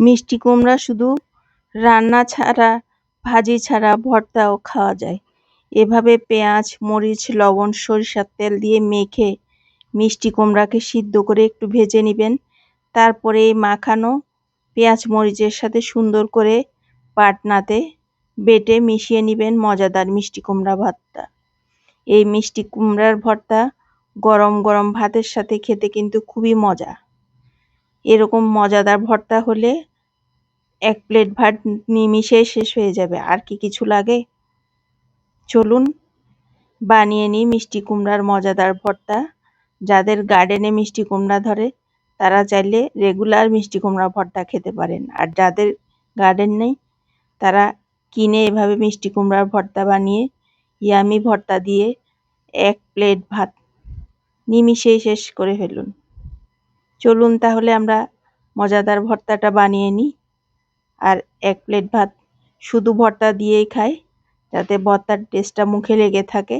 মিষ্টি কুমড়া শুধু রান্না ছাড়া, ভাজি ছাড়া ভর্তাও খাওয়া যায়। এভাবে পেঁয়াজ, মরিচ, লবণ, সরিষার তেল দিয়ে মেখে মিষ্টি কুমড়াকে সিদ্ধ করে একটু ভেজে নিবেন। তারপরে এই মাখানো পেঁয়াজ মরিচের সাথে সুন্দর করে পাটনাতে বেটে মিশিয়ে নিবেন মজাদার মিষ্টি কুমড়া ভর্তা। এই মিষ্টি কুমড়ার ভর্তা গরম গরম ভাতের সাথে খেতে কিন্তু খুবই মজা। এরকম মজাদার ভর্তা হলে এক প্লেট ভাত নিমিষেই শেষ হয়ে যাবে। আর কি কিছু লাগে? চলুন বানিয়ে নিই মিষ্টি কুমড়ার মজাদার ভর্তা। যাদের গার্ডেনে মিষ্টি কুমড়া ধরে তারা চাইলে রেগুলার মিষ্টি কুমড়া ভর্তা খেতে পারেন। আর যাদের গার্ডেন নেই তারা কিনে এভাবে মিষ্টি কুমড়ার ভর্তা বানিয়ে ইয়ামি ভর্তা দিয়ে এক প্লেট ভাত নিমিষেই শেষ করে ফেলুন। চলুন তাহলে আমরা মজাদার ভর্তাটা বানিয়ে নিই আর এক প্লেট ভাত শুধু ভর্তা দিয়েই খাই, যাতে ভর্তার টেস্টটা মুখে লেগে থাকে।